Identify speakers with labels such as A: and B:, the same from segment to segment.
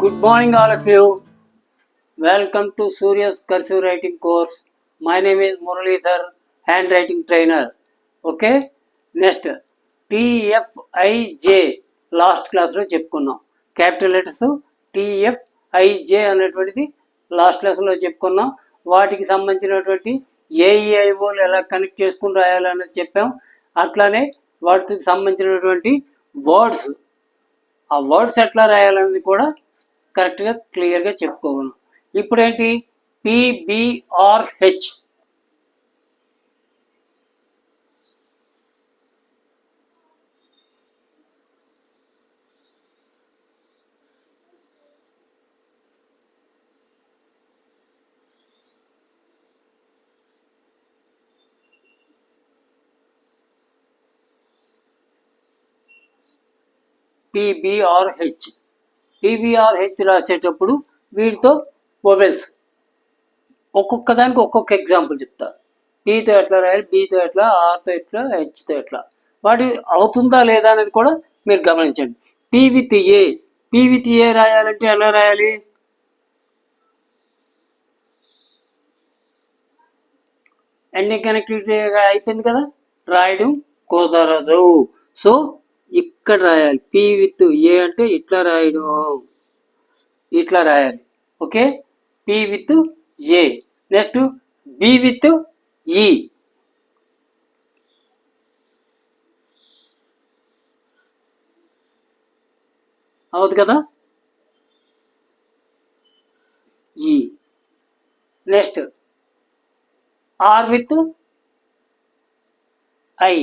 A: Good morning, all of you. Welcome to Surya's Cursive Writing course. My name is Muralidhar, handwriting trainer. Okay? Next, TFIJ last క్లాస్లో చెప్పుకున్నాం. Capital letters TFIJ అనేటువంటిది last క్లాస్లో చెప్పుకున్నాం. వాటికి సంబంధించినటువంటి ఏఈఐఓలు ఎలా connect చేసుకుని రాయాలనేది చెప్పాం. అట్లానే వాటికి సంబంధించినటువంటి వర్డ్స్, ఆ వర్డ్స్ ఎట్లా రాయాలనేది కూడా కరెక్ట్గా క్లియర్గా చెప్పుకోగలను. ఇప్పుడేంటి PBRH, PBRH రాసేటప్పుడు వీటితో వొవెల్స్ ఒక్కొక్క దానికి ఒక్కొక్క ఎగ్జాంపుల్ చెప్తా. పీతో ఎట్లా రాయాలి, బీతో ఎట్లా, ఆర్తో ఎట్లా, హెచ్తో ఎట్లా, వాటి అవుతుందా లేదా అనేది కూడా మీరు గమనించండి. పీ విత్ ఏ రాయాలంటే ఎలా రాయాలి? ఎండింగ్ కనెక్టివిటీ అయిపోయింది కదా, రాయడం కుదరదు. సో ఇక్కడ రాయాలి. పీ విత్ ఏ అంటే ఇట్లా రాయడం, ఇట్లా రాయాలి. Okay, P with A. Next B with E. అవుతుంది కదా, E. Next R with I.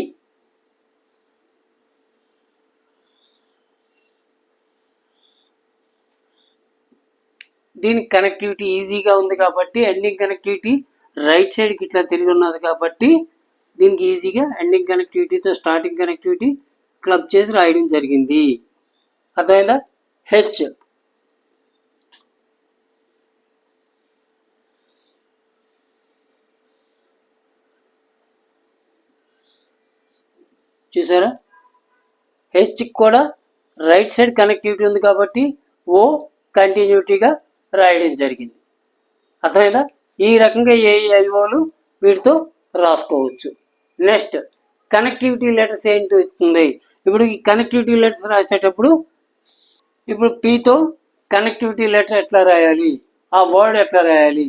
A: దీనికి కనెక్టివిటీ ఈజీగా ఉంది కాబట్టి, ఎండింగ్ కనెక్టివిటీ రైట్ సైడ్కి ఇట్లా తిరిగి ఉన్నది కాబట్టి దీనికి ఈజీగా ఎండింగ్ కనెక్టివిటీతో స్టార్టింగ్ కనెక్టివిటీ క్లబ్ చేసి రాయడం జరిగింది. అర్థమైందా? హెచ్, చూసారా? హెచ్ కూడా రైట్ సైడ్ కనెక్టివిటీ ఉంది కాబట్టి ఓ కంటిన్యూటీగా రాయడం జరిగింది. అర్థమైందా? ఈ రకంగా ఏఐఓలు వీటితో రాసుకోవచ్చు. నెక్స్ట్ కనెక్టివిటీ లెటర్స్ ఏంటి వస్తుంది? ఇప్పుడు ఈ కనెక్టివిటీ లెటర్స్ రాసేటప్పుడు ఇప్పుడు పీతో కనెక్టివిటీ లెటర్ ఎట్లా రాయాలి, ఆ వర్డ్ ఎట్లా రాయాలి?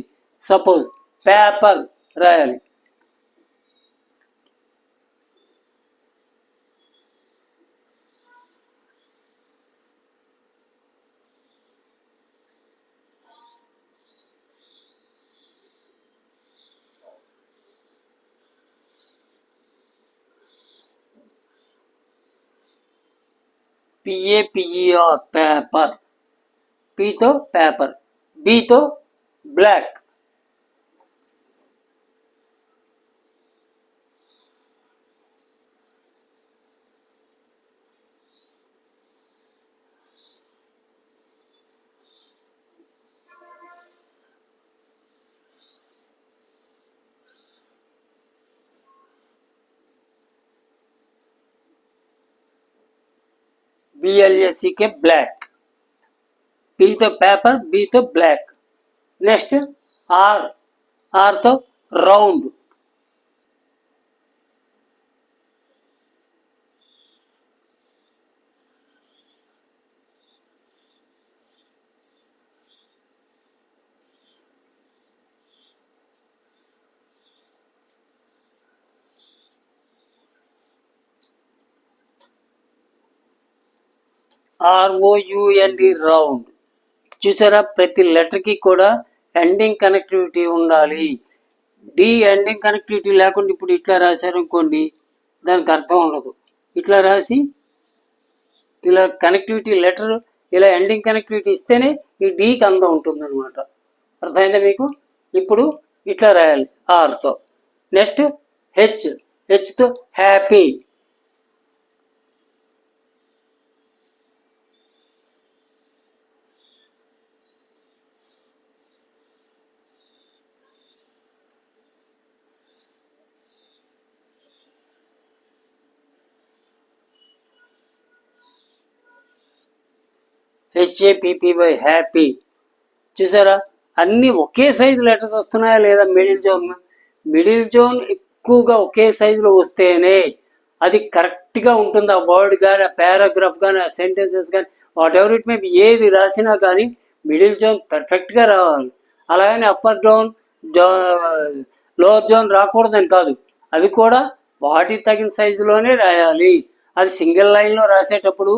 A: సపోజ్ పేపర్ రాయాలి. PAPER paper. పీతో పేపర్, బీతో బ్లాక్. BLACK black. పీతో పేపర్, బీతో బ్లాక్. నెక్స్ట్ ఆర్తో రౌండ్. ROUND round. చూసారా? ప్రతి లెటర్కి కూడా ఎండింగ్ కనెక్టివిటీ ఉండాలి. డి ఎండింగ్ కనెక్టివిటీ లేకుండా ఇప్పుడు ఇట్లా రాశారు అనుకోండి, దానికి అర్థం ఉండదు. ఇట్లా రాసి ఇలా కనెక్టివిటీ లెటర్ ఇలా ఎండింగ్ కనెక్టివిటీ ఇస్తేనే ఈ డీకి అందం ఉంటుంది అనమాట. అర్థమైందా మీకు? ఇప్పుడు ఇట్లా రాయాలి ఆర్తో. నెక్స్ట్ హెచ్తో హ్యాపీ. HAPPY happy. చూసారా, అన్నీ ఒకే సైజు లెటర్స్ వస్తున్నాయా లేదా? మిడిల్ జోన్ ఎక్కువగా ఒకే సైజులో వస్తేనే అది కరెక్ట్గా ఉంటుంది. ఆ వర్డ్ కానీ, ఆ పారాగ్రాఫ్ కానీ, ఆ సెంటెన్సెస్ కానీ, what ever it may be, ఏది రాసినా కానీ మిడిల్ జోన్ పర్ఫెక్ట్గా రావాలి. అలాగని అప్పర్ జోన్, లోవర్ జోన్ రాకూడదని కాదు, అవి కూడా వాటికి తగిన సైజులోనే రాయాలి. అది సింగిల్ లైన్లో రాసేటప్పుడు,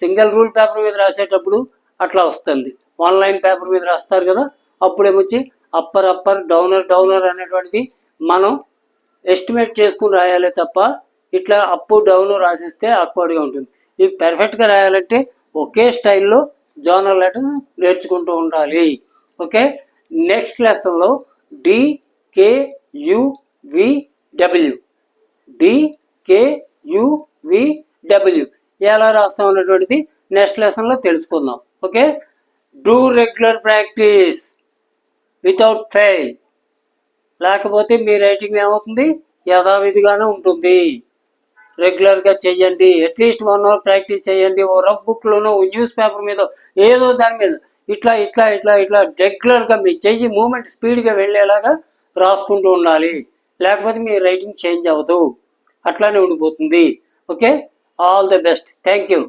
A: సింగిల్ రూల్ పేపర్ మీద రాసేటప్పుడు అట్లా వస్తుంది. 1 లైన్ పేపర్ మీద రాస్తారు కదా, అప్పుడేమొచ్చి అప్పర్ డౌనర్ అనేటువంటిది మనం ఎస్టిమేట్ చేసుకుని రాయాలి తప్ప ఇట్లా అప్ డౌన్ రాసిస్తే ఆక్వర్డ్గా ఉంటుంది. ఇది పర్ఫెక్ట్గా రాయాలంటే ఒకే స్టైల్లో జోనల్ లెటర్స్ నేర్చుకుంటూ ఉండాలి. ఓకే, నెక్స్ట్ లెసన్లో DKUVW ఎలా రాస్తాం అన్నటువంటిది నెక్స్ట్ లెసన్లో తెలుసుకుందాం. Okay, do regular practice without fail. లేకపోతే మీ రైటింగ్ ఏమవుతుంది? యథావిధిగానే ఉంటుంది. రెగ్యులర్గా చెయ్యండి, అట్లీస్ట్ 1 అవర్ ప్రాక్టీస్ చేయండి. ఓ రఫ్ బుక్లోనో, న్యూస్ పేపర్ మీద, ఏదో దాని మీద ఇట్లా రెగ్యులర్గా మీ చెయ్యి మూమెంట్ స్పీడ్గా వెళ్ళేలాగా రాసుకుంటూ ఉండాలి. లేకపోతే మీ రైటింగ్ చేంజ్ అవ్వదు, అట్లానే ఉండిపోతుంది. Okay, all the best. Thank you.